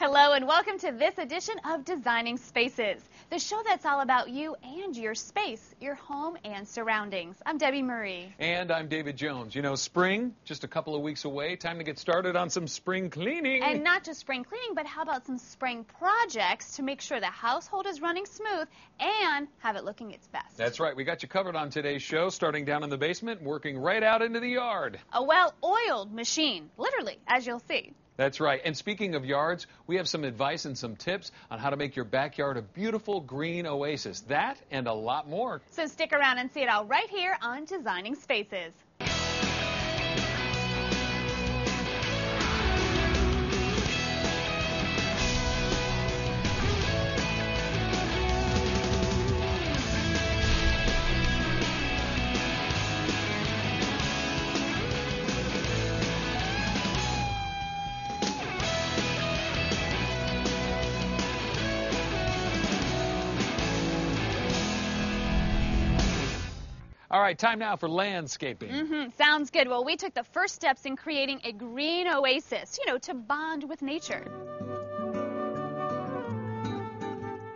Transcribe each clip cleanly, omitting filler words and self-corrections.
Hello and welcome to this edition of Designing Spaces, the show that's all about you and your space, your home and surroundings. I'm Debbie Marie. And I'm David Jones. You know, spring, just a couple of weeks away. Time to get started on some spring cleaning. And not just spring cleaning, but how about some spring projects to make sure the household is running smooth and have it looking its best. That's right. We got you covered on today's show, starting down in the basement, working right out into the yard. A well-oiled machine, literally, as you'll see. That's right. And speaking of yards, we have some advice and some tips on how to make your backyard a beautiful green oasis. That and a lot more. So stick around and see it all right here on Designing Spaces. All right, time now for landscaping. Sounds good. Well, we took the first steps in creating a green oasis, to bond with nature.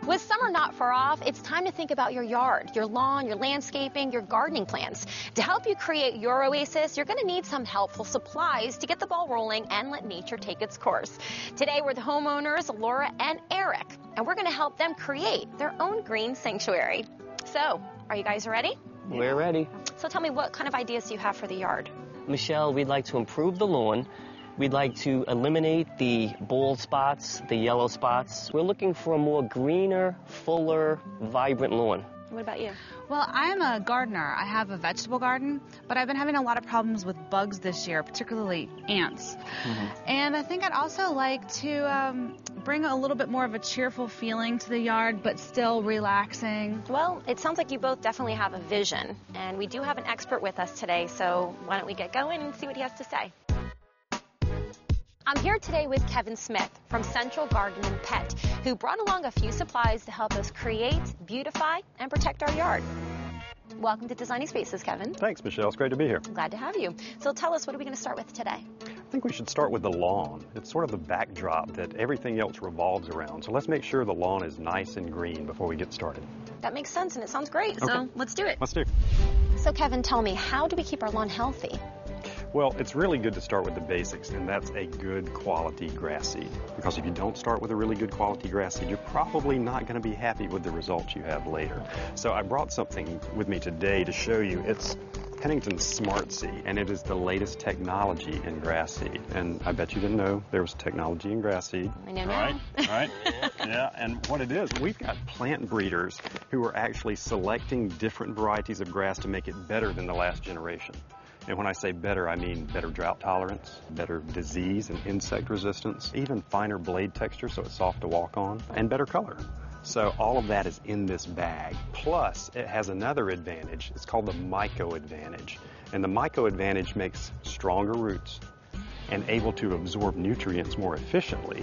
With summer not far off, it's time to think about your yard, your lawn, your landscaping, your gardening plans. To help you create your oasis, you're going to need some helpful supplies to get the ball rolling and let nature take its course. Today, we're the homeowners, Laura and Eric, and we're going to help them create their own green sanctuary. So, are you guys ready? We're ready. So tell me, what kind of ideas do you have for the yard? Michelle, we'd like to improve the lawn. We'd like to eliminate the bald spots, the yellow spots. We're looking for a more greener, fuller, vibrant lawn. What about you? Well, I'm a gardener. I have a vegetable garden, but I've been having a lot of problems with bugs this year, particularly ants. And I think I'd also like to bring a little bit more of a cheerful feeling to the yard, but still relaxing. Well, it sounds like you both definitely have a vision, and we do have an expert with us today, so why don't we get going and see what he has to say. I'm here today with Kevin Smith from Central Garden and Pet, who brought along a few supplies to help us create, beautify, and protect our yard. Welcome to Designing Spaces, Kevin. Thanks, Michelle. It's great to be here. I'm glad to have you. So tell us, what are we going to start with today? I think we should start with the lawn. It's sort of the backdrop that everything else revolves around. So let's make sure the lawn is nice and green before we get started. That makes sense, and it sounds great. Okay. So let's do it. Let's do. So Kevin, tell me, how do we keep our lawn healthy? Well, it's really good to start with the basics, and that's a good quality grass seed. Because if you don't start with a really good quality grass seed, you're probably not going to be happy with the results you have later. So I brought something with me today to show you. It's Pennington's Smart Seed, and it is the latest technology in grass seed. And I bet you didn't know there was technology in grass seed. I know now. All right. Yeah, and what it is, we've got plant breeders who are actually selecting different varieties of grass to make it better than the last generation. And when I say better, I mean better drought tolerance, better disease and insect resistance, even finer blade texture so it's soft to walk on, and better color. So all of that is in this bag. Plus, it has another advantage. It's called the Myco Advantage. And the Myco Advantage makes stronger roots and able to absorb nutrients more efficiently,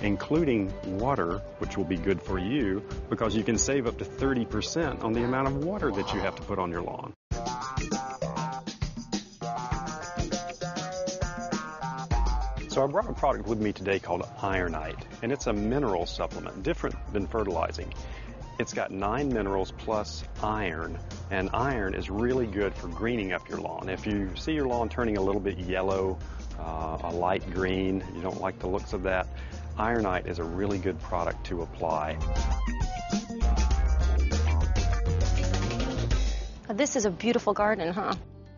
including water, which will be good for you because you can save up to 30% on the amount of water that you have to put on your lawn. So I brought a product with me today called Ironite, and it's a mineral supplement, different than fertilizing. It's got 9 minerals plus iron, and iron is really good for greening up your lawn. If you see your lawn turning a little bit yellow, a light green, you don't like the looks of that, Ironite is a really good product to apply. This is a beautiful garden, huh?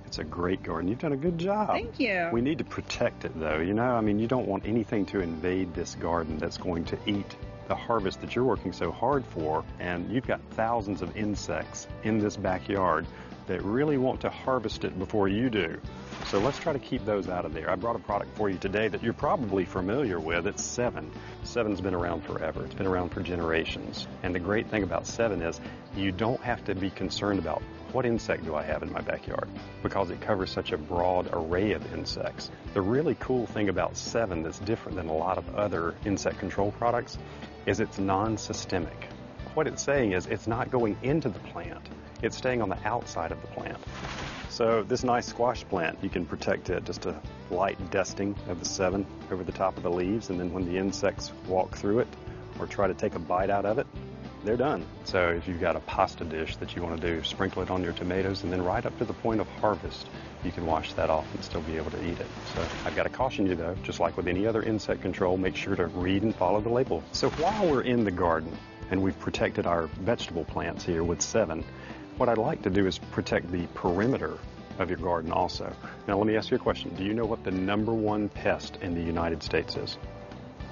It's a great garden. You've done a good job. Thank you. We need to protect it, though. You don't want anything to invade this garden that's going to eat the harvest that you're working so hard for. And you've got thousands of insects in this backyard that really want to harvest it before you do. So let's try to keep those out of there. I brought a product for you today that you're probably familiar with. It's Sevin. Sevin's been around forever. It's been around for generations. And the great thing about Sevin is you don't have to be concerned about what insect do I have in my backyard, because it covers such a broad array of insects. The really cool thing about Sevin that's different than a lot of other insect control products is it's non-systemic. What it's saying is it's not going into the plant, it's staying on the outside of the plant. So this nice squash plant, you can protect it just a light dusting of the 7 over the top of the leaves, and then when the insects walk through it or try to take a bite out of it, they're done. So if you've got a pasta dish that you want to do, sprinkle it on your tomatoes, and then right up to the point of harvest, you can wash that off and still be able to eat it. So I've got to caution you though, just like with any other insect control, make sure to read and follow the label. So while we're in the garden and we've protected our vegetable plants here with 7, what I'd like to do is protect the perimeter of your garden also. Now let me ask you a question. Do you know what the #1 pest in the United States is?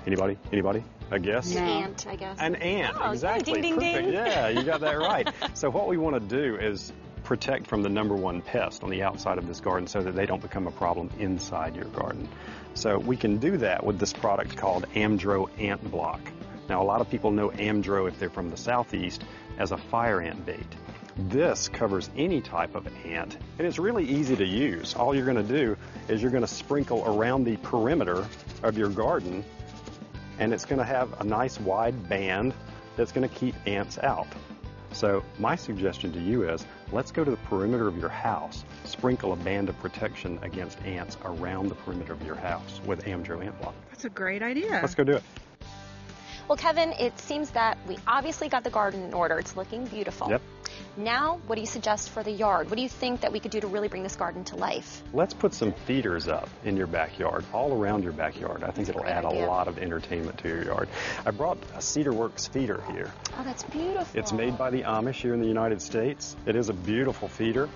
Anybody? Anybody? A guess? An ant, I guess. An ant, oh, exactly. Ding, ding, Perfect. ding. Yeah, you got that right. So what we want to do is protect from the #1 pest on the outside of this garden so that they don't become a problem inside your garden. So we can do that with this product called Amdro Ant Block. Now a lot of people know Amdro, if they're from the southeast, as a fire ant bait. This covers any type of ant, and it's really easy to use. All you're going to do is you're going to sprinkle around the perimeter of your garden, and it's going to have a nice wide band that's going to keep ants out. So my suggestion to you is, let's go to the perimeter of your house, sprinkle a band of protection against ants around the perimeter of your house with Amdro Ant Block. That's a great idea. Let's go do it. Well, Kevin, it seems that we obviously got the garden in order. It's looking beautiful. Yep. Now, what do you suggest for the yard? What do you think that we could do to really bring this garden to life? Let's put some feeders up in your backyard, all around your backyard. I think it'll add a lot of entertainment to your yard. I brought a Cedarworks feeder here. Oh, that's beautiful. It's made by the Amish here in the United States. It is a beautiful feeder.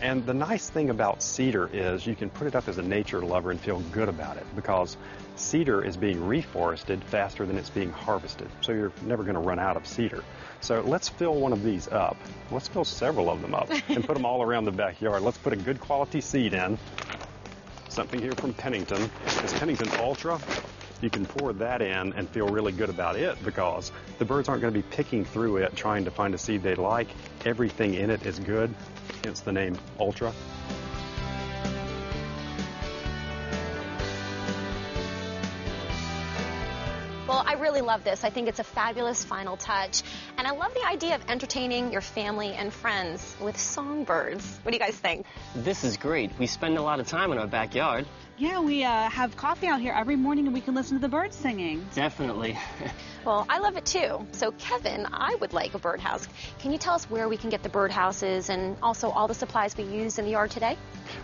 And the nice thing about cedar is you can put it up as a nature lover and feel good about it, because cedar is being reforested faster than it's being harvested. So you're never going to run out of cedar. So let's fill one of these up. Let's fill several of them up and put them all around the backyard. Let's put a good quality seed in. Something here from Pennington. It's Pennington Ultra. You can pour that in and feel really good about it, because the birds aren't going to be picking through it trying to find a seed they like. Everything in it is good, hence the name Ultra. Well, I really love this. I think it's a fabulous final touch. And I love the idea of entertaining your family and friends with songbirds. What do you guys think? This is great. We spend a lot of time in our backyard. Yeah, we have coffee out here every morning and we can listen to the birds singing. Definitely. Well, I love it too. So, Kevin, I would like a birdhouse. Can you tell us where we can get the birdhouses and also all the supplies we use in the yard today?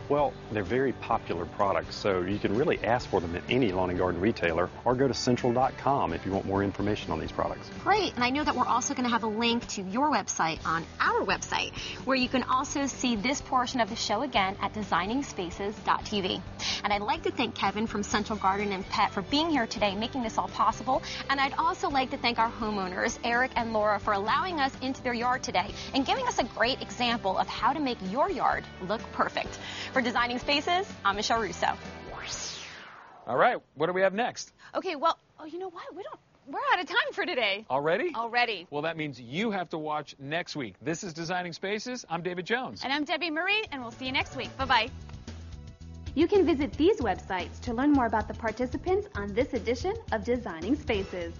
Well, they're very popular products, so you can really ask for them at any lawn and garden retailer, or go to central.com if you want more information on these products. Great, and I know that we're also going to have a link to your website on our website, where you can also see this portion of the show again at designingspaces.tv. And I'd like to thank Kevin from Central Garden and Pet for being here today, making this all possible. And I'd also like to thank our homeowners, Eric and Laura, for allowing us into their yard today and giving us a great example of how to make your yard look perfect. For Designing Spaces, I'm Michelle Russo. All right, what do we have next? Okay, well, oh, you know what? We're out of time for today. Already? Already. Well, that means you have to watch next week. This is Designing Spaces. I'm David Jones. And I'm Debbie Marie, and we'll see you next week. Bye-bye. You can visit these websites to learn more about the participants on this edition of Designing Spaces.